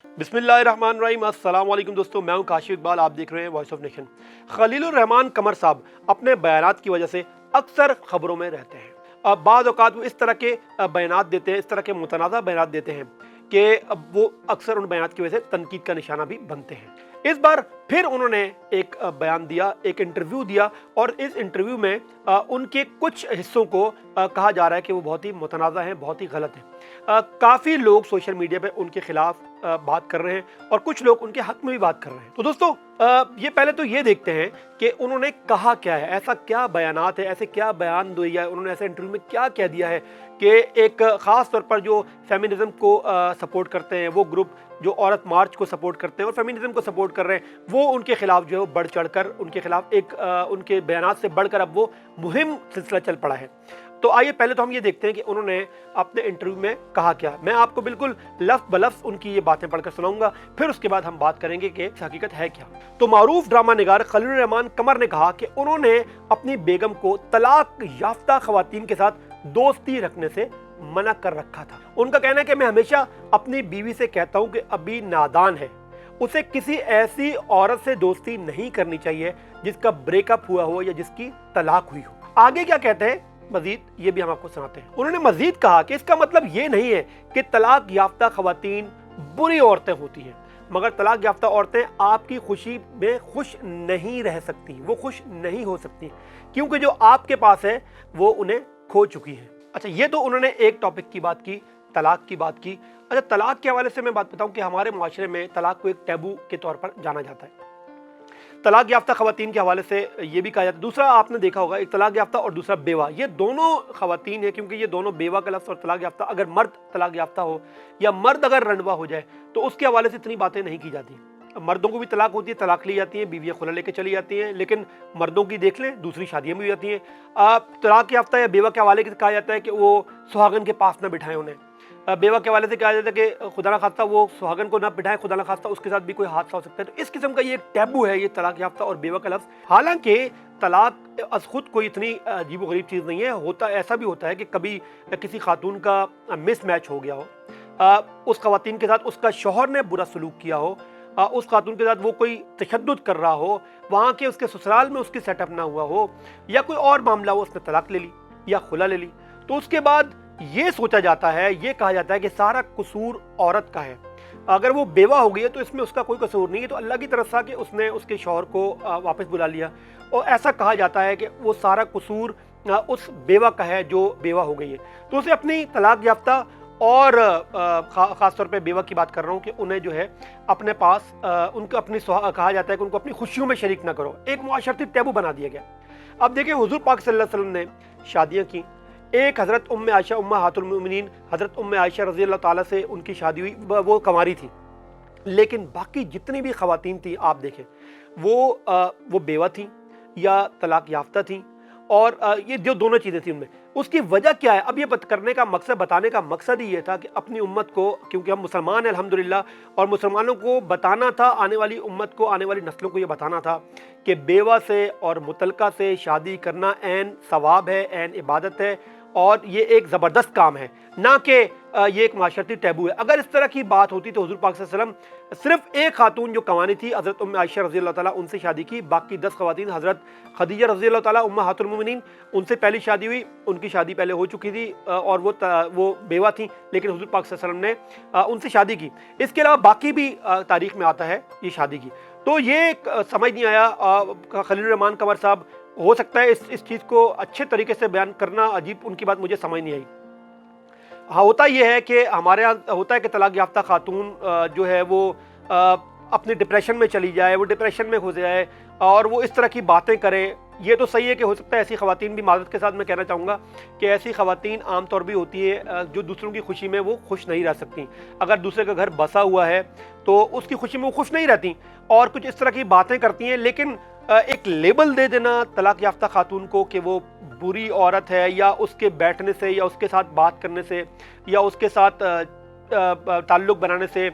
बिस्मिल्लाहिर्रहमानिर्रहीम, अस्सलाम वालेकुम दोस्तों, मैं हूं काशिफ इकबाल। आप देख रहे हैं voice of nation. Khalilur Rahman Qamar साहब अपने बयानात की वजह से अक्सर खबरों में रहते हैं। बाज़ औक़ात वो इस तरह के बयानात देते हैं, इस तरह के मुतनाज़ा बयानात देते हैं कि वो अक्सर उन बयानात की वजह से तनकीद का निशाना भी बनते हैं। इस बार फिर उन्होंने एक बयान दिया, एक इंटरव्यू दिया, और इस इंटरव्यू में उनके कुछ हिस्सों को कहा जा रहा है कि वो बहुत ही मुतनाज़ा हैं, बहुत ही गलत हैं। काफ़ी लोग सोशल मीडिया पे उनके खिलाफ बात कर रहे हैं और कुछ लोग उनके हक में भी बात कर रहे हैं। तो दोस्तों, ये पहले तो ये देखते हैं कि उन्होंने कहा क्या है, ऐसा क्या बयानात है, ऐसे क्या बयान दिया है उन्होंने, ऐसे इंटरव्यू में क्या कह दिया है कि एक ख़ास तौर पर जो फेमिनिज्म को सपोर्ट करते हैं, वो ग्रुप जो औरत मार्च को सपोर्ट करते हैं और फेमिनिज्म को सपोर्ट कर रहे हैं, वो उनके खिलाफ जो है वो बढ़ चढ़कर उनके खिलाफ एक उनके बयानात से बढ़कर अब वो मुहिम सिलसिला चल पड़ा है। तो आइए पहले तो हम ये देखते हैं कि उन्होंने अपने इंटरव्यू में कहा क्या। मैं आपको बिल्कुल लफ्ज़ बलफ्ज़ उनकी ये बातें पढ़कर सुनाऊंगा, फिर उसके बाद हम बात करेंगे कि हकीकत है क्या। तो मारूफ ड्रामा निगार खलीलुर रहमान कमर ने कहा कि उन्होंने अपनी बेगम को तलाक याफ्ता खवातीन के साथ दोस्ती रखने से मना कर रखा था। उनका कहना है कि मैं हमेशा अपनी बीवी से कहता हूँ कि अभी नादान है, उसे किसी ऐसी औरत से दोस्ती नहीं करनी चाहिए जिसका ब्रेकअप हुआ हो या जिसकी तलाक हुई हो। आगे क्या कहते हैं मजीद, ये भी हम आपको सुनाते हैं। उन्होंने मजीद कहा कि इसका मतलब ये नहीं है कि तलाक याफ्ता खवातीन बुरी औरतें होती हैं, मगर तलाक याफ्ता औरतें आपकी खुशी में खुश नहीं रह सकती, वो खुश नहीं हो सकती, क्योंकि जो आपके पास है वो उन्हें खो चुकी है। अच्छा, ये तो उन्होंने एक टॉपिक की बात की, तलाक की बात की। अच्छा, तलाक के हवाले से मैं बात बताऊं कि हमारे माशरे में तलाक को एक टैबू के तौर पर जाना जाता है। तलाक याफ्ता खवातीन के हवाले से ये भी कहा जाता है, दूसरा आपने देखा होगा, एक तलाक याफ्ता और दूसरा बेवा, ये दोनों खवातीन है, क्योंकि ये दोनों बेवा का लफ्ज़ और तलाक याफ्ता, अगर मर्द तलाक याफ्ता हो या मर्द अगर रंडवा हो जाए तो उसके हवाले से इतनी बातें नहीं की जाती। मर्दों को भी तलाक होती है, तलाक ली जाती है, बीवियाँ खुला लेके चली जाती हैं, लेकिन मर्दों की देख लें दूसरी शादियाँ भी होती हैं। तलाक याफ्ता या बेवा के हवाले से कहा जाता है कि वो सुहागन के पास न बिठाएं उन्हें। बेवा के हवाले से कहा जाता है कि खुदा न खास्ता वो सुहागन को ना बिठाएं, खुदा न खास्ता उसके साथ भी कोई हादसा हो सकता है। तो इस किस्म का ये एक टैबू है, ये तलाक याफ्ता और बेवा का लफ्ज़। हालांकि तलाक अस खुद कोई इतनी अजीब गरीब चीज़ नहीं है। होता ऐसा भी होता है कि कभी किसी खातून का मिस मैच हो गया हो, उस खवातीन के साथ उसका शौहर ने बुरा सलूक किया हो, उस खातून के साथ वो कोई तशद्दुद कर रहा हो, वहाँ के उसके ससुराल में उसकी सेटअप ना हुआ हो, या कोई और मामला हो, उसने तलाक ले ली या खुला ले ली, तो उसके बाद ये सोचा जाता है, ये कहा जाता है कि सारा कसूर औरत का है। अगर वो बेवा हो गई है तो इसमें उसका कोई कसूर नहीं है, तो अल्लाह की तरफ से कि उसने उसके शौहर को वापस बुला लिया, और ऐसा कहा जाता है कि वो सारा कसूर उस बेवा का है जो बेवा हो गई है। तो उसे अपनी तलाक याफ्ता और ख़ास तौर पे बेवा की बात कर रहा हूँ कि उन्हें जो है अपने पास उनको अपनी कहा जाता है कि उनको अपनी खुशियों में शरीक ना करो, एक मुआशरती टैबू बना दिया गया। अब देखिए, हुज़ूर पाक सल्लल्लाहु अलैहि वसल्लम ने शादियाँ की। एक हज़रत उम्मे आयशा उम्महातुल मोमिनीन, हज़रत उम्मे आयशा रज़ी अल्लाह ताला से उनकी शादी हुई, वो कंवारी थी, लेकिन बाकी जितनी भी ख़वातीन थी आप देखें वो बेवा थी या तलाक याफ्ता थी, और ये जो दोनों चीज़ें थी उनमें। उसकी वजह क्या है, अब ये करने का मकसद, बताने का मकसद ही ये था कि अपनी उम्मत को, क्योंकि हम मुसलमान हैं अल्हम्दुलिल्लाह, और मुसलमानों को बताना था, आने वाली उम्मत को, आने वाली नस्लों को ये बताना था कि बेवा से और मुतलका से शादी करना ऐन सवाब है, ऐन इबादत है, और ये एक ज़बरदस्त काम है, ना कि ये एक माशरती टैबू है। अगर इस तरह की बात होती तो हुज़ूर पाक सल्लल्लाहु अलैहि वसल्लम सिर्फ एक खातून जो कंवारी थी, हज़रत उम्मे आयशा रज़ी अल्लाह ताला, उनसे शादी की, बाकी 10 खवातीन, हज़रत खदीजा रज़ी अल्लाह ताला उम्महातुल मोमिनीन, उनसे पहली शादी हुई, उनकी शादी पहले हो चुकी थी और वो बेवा थी, लेकिन हुज़ूर पाक सल्लल्लाहु अलैहि वसल्लम ने उनसे शादी की। इसके अलावा बाकी भी तारीख़ में आता है ये शादी की। तो ये समझ नहीं आया खलीलुर रहमान कमर साहब, हो सकता है इस चीज़ को अच्छे तरीके से बयान करना, अजीब उनकी बात मुझे समझ नहीं आई। हाँ, होता यह है कि हमारे यहाँ होता है कि तलाक याफ्ता खातून जो है वो अपने डिप्रेशन में चली जाए, वो डिप्रेशन में घुस जाए और वो इस तरह की बातें करे। ये तो सही है कि हो सकता है ऐसी ख़वातीन भी, माज़रत के साथ मैं कहना चाहूँगा कि ऐसी ख़वातीन आम तौर भी होती है जो दूसरों की खुशी में वो खुश नहीं रह सकती। अगर दूसरे का घर बसा हुआ है तो उसकी खुशी में वो खुश नहीं रहती और कुछ इस तरह की बातें करती हैं, लेकिन एक लेबल दे देना तलाक याफ्ता खातून को कि वो बुरी औरत है, या उसके बैठने से या उसके साथ बात करने से या उसके साथ ताल्लुक़ बनाने से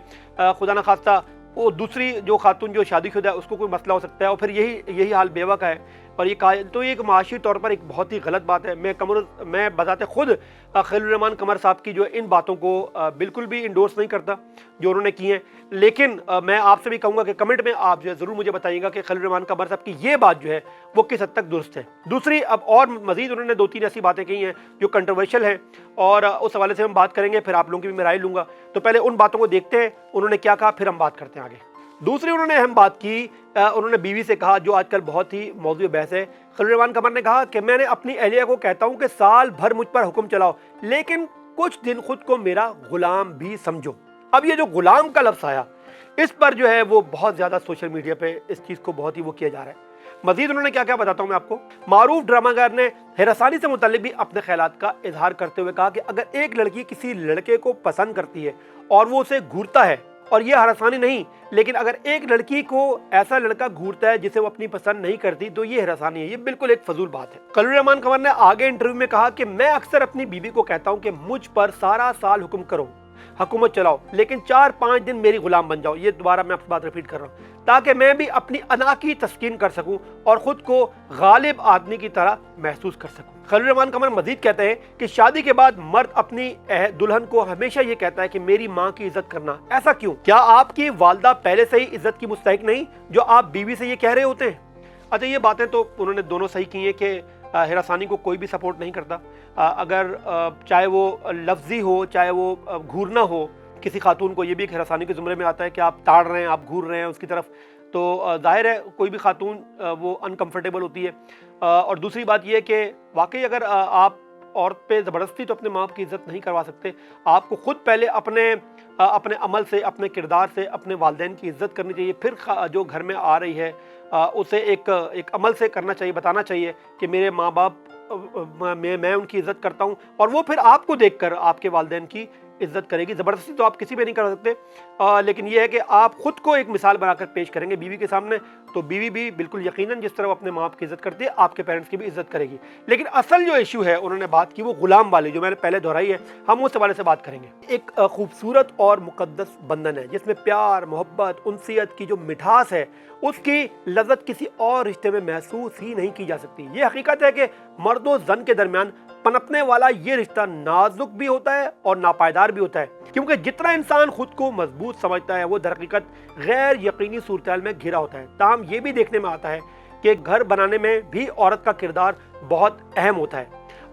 खुदा न खास्ता वो दूसरी जो खातून जो शादीशुदा है उसको कोई मसला हो सकता है, और फिर यही हाल बेवा का है। اور یہ کہا تو یہ ایک معاشی طور پر ایک بہت ہی غلط بات ہے. میں بذات خود خلیل الرحمان قمر صاحب کی جو ان باتوں کو بالکل بھی انڈورس نہیں کرتا جو انہوں نے کی ہیں, لیکن میں آپ سے بھی کہوں گا کہ کمنٹ میں آپ جو ہے ضرور مجھے بتائیے گا کہ خلیل الرحمان قمر صاحب کی یہ بات جو ہے وہ کس حد تک درست ہے. دوسری اب اور مزید انہوں نے 2-3 ایسی باتیں کہی ہیں جو کنٹروورشل ہیں, اور اس حوالے سے ہم بات کریں گے, پھر آپ لوگوں کی بھی میں رائے لوں گا. تو پہلے ان باتوں کو دیکھتے ہیں انہوں نے کیا کہا, پھر ہم بات کرتے ہیں آگے. دوسری انہوں نے اہم بات کی, انہوں نے بیوی سے کہا جو آج کل بہت ہی موضوع بحث ہے. خلیل الرحمان قمر نے کہا کہ میں نے اپنی اہلیہ کو کہتا ہوں کہ سال بھر مجھ پر حکم چلاؤ, لیکن کچھ دن خود کو میرا غلام بھی سمجھو. اب یہ جو غلام کا لفظ آیا, اس پر جو ہے وہ بہت زیادہ سوشل میڈیا پہ اس چیز کو بہت ہی وہ کیا جا رہا ہے. مزید انہوں نے کیا کیا بتاتا ہوں میں آپ کو. معروف ڈرامہ گر نے ہراسانی سے متعلق بھی اپنے خیالات کا اظہار کرتے ہوئے کہا کہ اگر ایک لڑکی کسی لڑکے کو پسند کرتی ہے اور وہ اسے گھورتا ہے, اور یہ ہراسانی نہیں, لیکن اگر ایک لڑکی کو ایسا لڑکا گھورتا ہے جسے وہ اپنی پسند نہیں کرتی تو یہ ہراسانی ہے. یہ بالکل ایک فضول بات ہے. خلیل الرحمان قمر نے آگے انٹرویو میں کہا کہ میں اکثر اپنی بیوی کو کہتا ہوں کہ مجھ پر سارا سال حکم کرو, حکومت چلاؤ, لیکن 4-5 دن میری غلام بن جاؤ. یہ دوبارہ میں آپ سے بات ریپیٹ کر رہا ہوں تاکہ میں بھی اپنی انا کی تسکین کر سکوں اور خود کو غالب آدمی کی طرح محسوس کر سکوں. خلیل الرحمان قمر مزید کہتے ہیں کہ شادی کے بعد مرد اپنی دلہن کو ہمیشہ یہ کہتا ہے کہ میری ماں کی عزت کرنا. ایسا کیوں؟ کیا آپ کی والدہ پہلے سے ہی عزت کی مستحق نہیں جو آپ بیوی سے یہ کہہ رہے ہوتے ہیں؟ اچھا, یہ باتیں تو انہوں نے دونوں صحیح کی ہیں کہ ہراسانی کو کوئی بھی سپورٹ نہیں کرتا, اگر چاہے وہ لفظی ہو چاہے وہ گھورنا ہو. کسی خاتون کو یہ بھی ایک ہراسانی کے زمرے میں آتا ہے کہ آپ تاڑ رہے ہیں, آپ گھور رہے ہیں اس کی طرف, تو ظاہر ہے کوئی بھی خاتون وہ انکمفرٹیبل ہوتی ہے. اور دوسری بات یہ ہے کہ واقعی اگر آپ عورت پہ زبردستی تو اپنے ماں باپ کی عزت نہیں کروا سکتے. آپ کو خود پہلے اپنے عمل سے, اپنے کردار سے اپنے والدین کی عزت کرنی چاہیے. پھر جو گھر میں آ رہی ہے اسے ایک عمل سے کرنا چاہیے, بتانا چاہیے کہ میرے ماں باپ میں ان کی عزت کرتا ہوں, اور وہ پھر آپ کو دیکھ کر آپ کے والدین کی عزت کرے گی. زبردستی تو آپ کسی پہ نہیں کر سکتے, لیکن یہ ہے کہ آپ خود کو ایک مثال بنا کر پیش کریں گے بیوی کے سامنے, تو بیوی بھی بالکل یقیناً جس طرح وہ اپنے ماں باپ کی عزت کرتی ہے آپ کے پیرنٹس کی بھی عزت کرے گی. لیکن اصل جو ایشو ہے انہوں نے بات کی وہ غلام والی, جو میں نے پہلے دہرائی ہے, ہم اس حوالے سے بات کریں گے. ایک خوبصورت اور مقدس بندھن ہے جس میں پیار, محبت, انسیت کی جو مٹھاس ہے اس کی لذت کسی اور رشتے میں محسوس ہی نہیں کی جا سکتی. یہ حقیقت ہے کہ مرد و زن کے درمیان پنپنے والا یہ رشتہ نازک بھی ہوتا ہے اور ناپائیدار بھی ہوتا ہے, کیونکہ جتنا انسان خود کو مضبوط سمجھتا ہے وہ در حقیقت غیر یقینی صورتحال میں گھرا ہوتا ہے. تاہم یہ بھی دیکھنے میں آتا ہے کہ گھر بنانے میں بھی عورت کا کردار بہت اہم ہوتا ہے.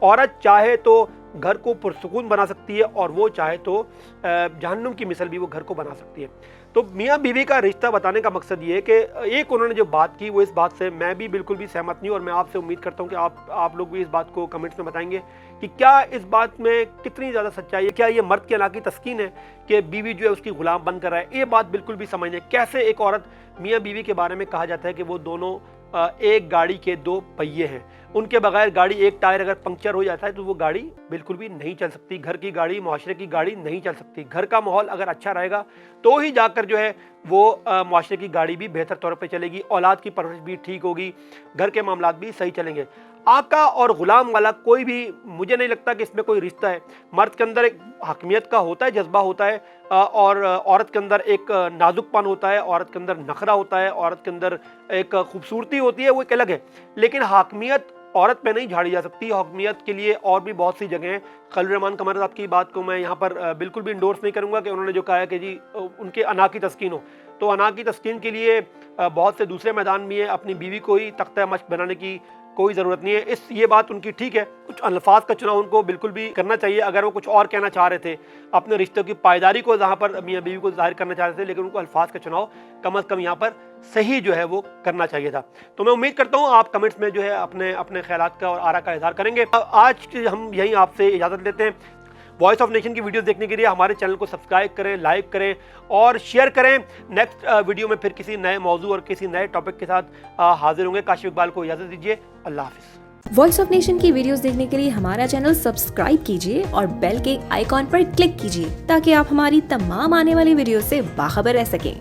عورت چاہے تو گھر کو پرسکون بنا سکتی ہے اور وہ چاہے تو جہنم کی مثل بھی وہ گھر کو بنا سکتی ہے. تو میاں بیوی کا رشتہ بتانے کا مقصد یہ ہے کہ ایک انہوں نے جو بات کی وہ اس بات سے میں بھی بالکل بھی سہمت نہیں, اور میں آپ سے امید کرتا ہوں کہ آپ لوگ بھی اس بات کو کمنٹس میں بتائیں گے کہ کیا اس بات میں کتنی زیادہ سچائی ہے. کیا یہ مرد کی انا کی تسکین ہے کہ بیوی جو ہے اس کی غلام بن کر ہے؟ یہ بات بالکل بھی سمجھنے کیسے ایک عورت, میاں بیوی کے بارے میں کہا جاتا ہے کہ وہ دونوں ایک گاڑی کے 2 پہیے ہیں, ان کے بغیر گاڑی ایک ٹائر اگر پنکچر ہو جاتا ہے تو وہ گاڑی بالکل بھی نہیں چل سکتی. گھر کی گاڑی, معاشرے کی گاڑی نہیں چل سکتی. گھر کا ماحول اگر اچھا رہے گا تو ہی جا کر جو ہے وہ معاشرے کی گاڑی بھی بہتر طور پہ چلے گی, اولاد کی پرورش بھی ٹھیک ہوگی, گھر کے معاملات بھی صحیح چلیں گے. آقا اور غلام والا کوئی بھی مجھے نہیں لگتا کہ اس میں کوئی رشتہ ہے. مرد کے اندر ایک حاکمیت کا ہوتا ہے, جذبہ ہوتا ہے, اور عورت کے اندر ایک نازک پن ہوتا ہے, عورت کے اندر نخرہ ہوتا ہے, عورت کے اندر ایک خوبصورتی ہوتی ہے, وہ ایک الگ ہے. لیکن حاکمیت عورت پہ نہیں جھاڑی جا سکتی. حاکمیت کے لیے اور بھی بہت سی جگہیں ہیں. خلیل الرحمان قمر صاحب کی بات کو میں یہاں پر بالکل بھی انڈورس نہیں کروں گا کہ انہوں نے جو کہا ہے کہ جی ان کے انا کی تسکین ہو, تو انا کی تسکین کے لیے بہت سے دوسرے میدان بھی ہیں. اپنی بیوی کو ہی تختہ مشق بنانے کی کوئی ضرورت نہیں ہے. یہ بات ان کی ٹھیک ہے, کچھ الفاظ کا چناؤ ان کو بالکل بھی کرنا چاہیے. اگر وہ کچھ اور کہنا چاہ رہے تھے, اپنے رشتوں کی پائیداری کو جہاں پر میاں بیوی کو ظاہر کرنا چاہ رہے تھے, لیکن ان کو الفاظ کا چناؤ کم از کم یہاں پر صحیح جو ہے وہ کرنا چاہیے تھا. تو میں امید کرتا ہوں آپ کمنٹس میں جو ہے اپنے خیالات کا اور آرا کا اظہار کریں گے. آج ہم یہیں آپ سے اجازت لیتے ہیں. وائس آف نیشن کی ویڈیوز دیکھنے کے لیے ہمارے چینل کو سبسکرائب کریں, لائک کریں اور شیئر کریں. نیکسٹ ویڈیو میں پھر کسی نئے موضوع اور کسی نئے ٹاپک کے ساتھ حاضر ہوں گے. کاشف اقبال کو اجازت دیجیے. اللہ حافظ. وائس آف نیشن کی ویڈیوز دیکھنے کے لیے ہمارا چینل سبسکرائب کیجیے اور بیل کے آئیکن پر کلک کیجیے تاکہ آپ ہماری تمام آنے والی ویڈیوز سے باخبر رہ سکیں.